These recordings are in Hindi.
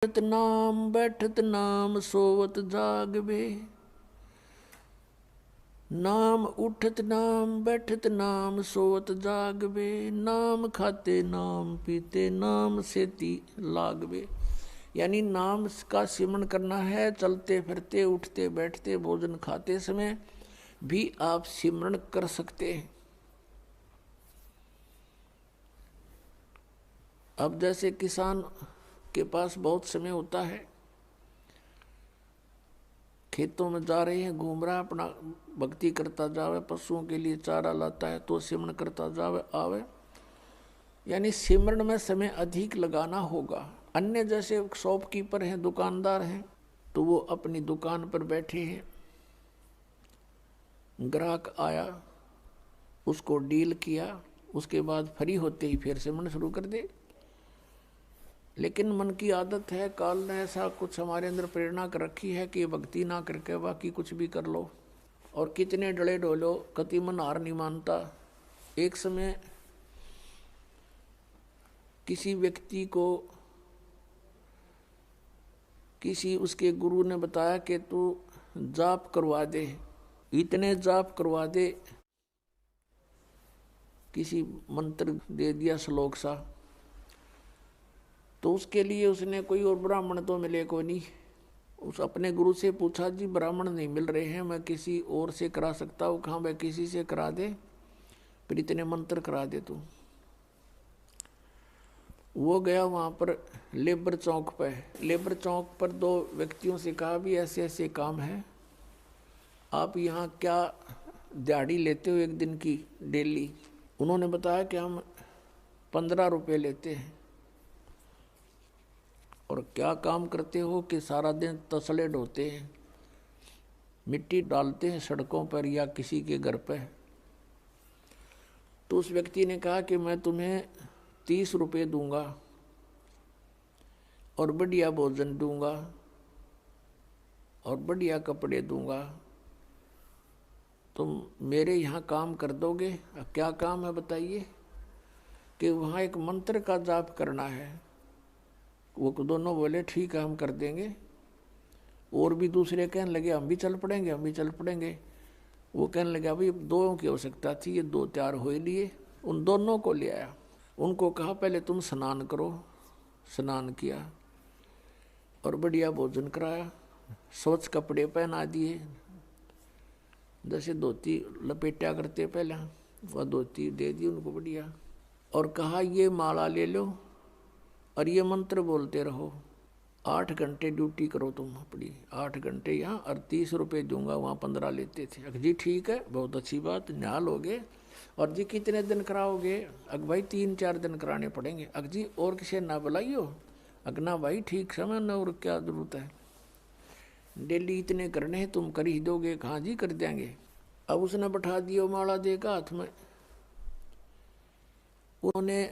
उठत नाम बैठत नाम सोवत जागबे। नाम उठत नाम बैठत नाम सोवत जागबे। नाम खाते नाम पीते नाम सेती लागबे। यानी नाम का सिमरण करना है। चलते फिरते उठते बैठते भोजन खाते समय भी आप सिमरण कर सकते हैं। अब जैसे किसान के पास बहुत समय होता है, खेतों में जा रहे हैं, घूम रहा है, अपना भक्ति करता जावे, पशुओं के लिए चारा लाता है तो सिमरण करता जावे आवे। यानी सिमरण में समय अधिक लगाना होगा। अन्य जैसे शॉपकीपर हैं, दुकानदार हैं, तो वो अपनी दुकान पर बैठे हैं, ग्राहक आया, उसको डील किया, उसके बाद फ्री होते ही फिर सिमरण शुरू कर दे। लेकिन मन की आदत है, काल ने ऐसा कुछ हमारे अंदर प्रेरणा कर रखी है कि भक्ति ना करके बाकी कुछ भी कर लो, और कितने डले डोलो, कति मन हार नहीं मानता। एक समय किसी व्यक्ति को किसी उसके गुरु ने बताया कि तू जाप करवा दे, इतने जाप करवा दे, किसी मंत्र दे दिया श्लोक सा। तो उसके लिए उसने कोई और ब्राह्मण तो मिले को नहीं। उस अपने गुरु से पूछा, जी ब्राह्मण नहीं मिल रहे हैं, मैं किसी और से करा सकता हूँ? कहाँ मैं किसी से करा दे, फिर इतने मंत्र करा दे तू। वो गया वहाँ पर लेबर चौक पे। लेबर चौक पर दो व्यक्तियों से कहा, भी ऐसे ऐसे काम है, आप यहाँ क्या दिहाड़ी लेते हो एक दिन की डेली? उन्होंने बताया कि हम 15 रुपये लेते हैं। और क्या काम करते हो? कि सारा दिन तसले ढोते हैं, मिट्टी डालते हैं सड़कों पर या किसी के घर पे। तो उस व्यक्ति ने कहा कि मैं तुम्हें 30 रुपये दूंगा और बढ़िया भोजन दूंगा और बढ़िया कपड़े दूंगा, तुम मेरे यहाँ काम कर दोगे? क्या काम है बताइए? कि वहाँ एक मंत्र का जाप करना है। वो दोनों बोले ठीक है हम कर देंगे। और भी दूसरे कहने लगे हम भी चल पड़ेंगे, हम भी चल पड़ेंगे। वो कहने लगे अभी दो की आवश्यकता थी, ये 2 तैयार हो लिए। उन दोनों को ले आया, उनको कहा पहले तुम स्नान करो। स्नान किया और बढ़िया भोजन कराया, स्वच्छ कपड़े पहना दिए, जैसे धोती लपेटा करते पहले, वह धोती दे दी उनको बढ़िया। और कहा ये माला ले लो और ये मंत्र बोलते रहो, 8 घंटे ड्यूटी करो तुम अपनी, 8 घंटे यहाँ, और 30 रुपये दूंगा, वहाँ 15 लेते थे। अग जी ठीक है, बहुत अच्छी बात, न्याल हो गए। और जी कितने दिन कराओगे? अग भाई 3-4 दिन कराने पड़ेंगे। अग जी और किसी ना बुलाइयो? अग ना भाई ठीक समय न, और क्या जरूरत है, डेली इतने करने हैं, तुम कर ही दोगे? कहाँ जी कर देंगे। अब उसने बैठा दियो माला देगा हाथ में। उन्होंने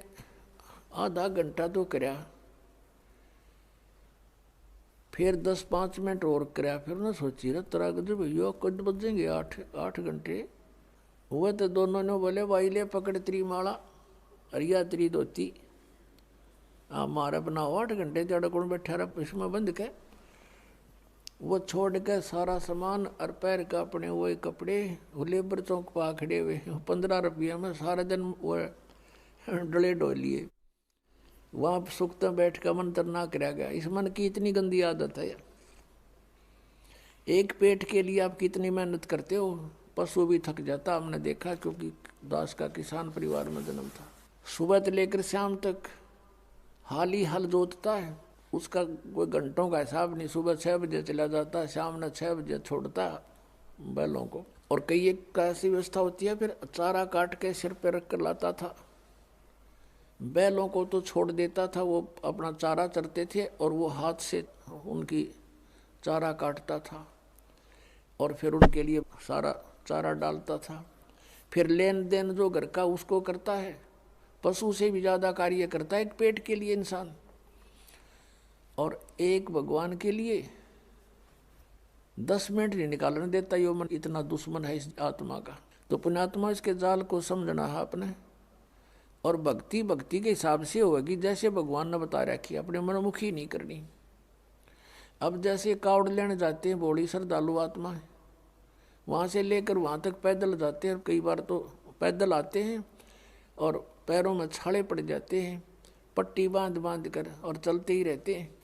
आधा घंटा तो कराया, फिर 10-5 मिनट और कराया। फिर उन्होंने सोची रहा तरह गज भैया कद बजेंगे 8 घंटे हुए। तो दोनों ने बोले भाई ले पकड़ तेरी माला, अरिया तेरी धोती, मारा बनाओ 8 घंटे जड़ कौन बैठा रहा इसमें बंद के। वो छोड़ के सारा सामान और पैर का अपने वो कपड़े वो लेबर चौक पा खड़े हुए, 15 रुपये में सारे दिन वो डले डोलिए। वहाँ सुख में बैठ कर मंत्र ना कराया गया। इस मन की इतनी गंदी आदत है। एक पेट के लिए आप कितनी मेहनत करते हो, पशु भी थक जाता, हमने देखा, क्योंकि दास का किसान परिवार में जन्म था। सुबह से लेकर शाम तक हाल ही हल जोतता है, उसका कोई घंटों का हिसाब नहीं। सुबह 6 बजे चला जाता, शाम ने 6 बजे छोड़ता बैलों को। और कई एक का ऐसी व्यवस्था होती है, फिर चारा काट के सिर पर रख कर लाता था। बैलों को तो छोड़ देता था, वो अपना चारा चरते थे और वो हाथ से उनकी चारा काटता था और फिर उनके लिए सारा चारा डालता था। फिर लेन देन जो घर का उसको करता है, पशु से भी ज़्यादा कार्य करता है एक पेट के लिए इंसान। और एक भगवान के लिए 10 मिनट नहीं निकालने देता यो मन, इतना दुश्मन है इस आत्मा का। तो पुण्यात्मा इसके जाल को समझना है अपने। और भक्ति भक्ति के हिसाब से होगी, जैसे भगवान ने बता रखी, अपने मनमुखी नहीं करनी। अब जैसे कावड़ लेने जाते हैं, बड़ी श्रद्धालु आत्मा है, वहाँ से लेकर वहाँ तक पैदल जाते हैं, कई बार तो पैदल आते हैं और पैरों में छाले पड़ जाते हैं, पट्टी बांध बांध कर और चलते ही रहते हैं।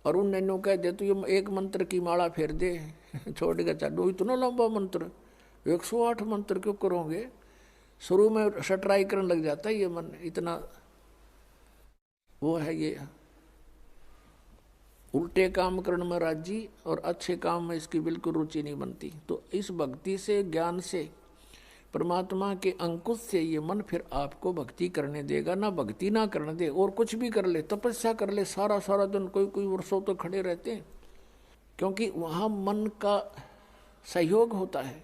और उन नैनो कह दे तो ये एक मंत्र की माला फेर दे छोड़ के चलो, इतना लंबा मंत्र 108 मंत्र क्यों करोगे। शुरू में सटराई करने लग जाता है ये मन, इतना वो है ये उल्टे काम करने में राजी और अच्छे काम में इसकी बिल्कुल रुचि नहीं बनती। तो इस भक्ति से, ज्ञान से, परमात्मा के अंकुश से ये मन फिर आपको भक्ति करने देगा। ना भक्ति ना करने दे और कुछ भी कर ले, तपस्या कर ले, सारा सारा दिन, कोई कोई वर्षों तो खड़े रहते हैं, क्योंकि वहाँ मन का सहयोग होता है।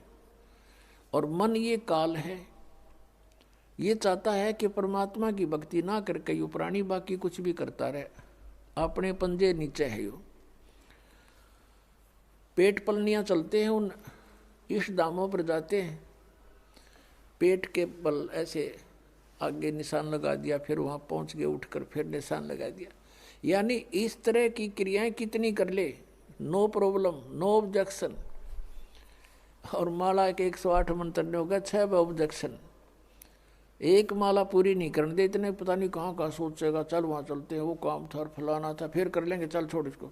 और मन ये काल है, ये चाहता है कि परमात्मा की भक्ति ना करके यो प्राणी बाकी कुछ भी करता रहे, अपने पंजे नीचे है यो। पेट पलनियाँ चलते हैं, उन इष्ट धामों पर जाते हैं, पेट के बल ऐसे आगे निशान लगा दिया, फिर वहाँ पहुँच गए, उठकर फिर निशान लगा दिया। यानी इस तरह की क्रियाएं कितनी कर ले, नो प्रॉब्लम, नो ऑब्जेक्शन। और माला के 108 मंत्र ने होगा 6 ऑब्जेक्शन। एक माला पूरी नहीं करने दे, इतने पता नहीं कहाँ सोचेगा, चल वहाँ चलते हैं, वो काम था और फलाना था, फिर कर लेंगे, चल छोड़ इसको।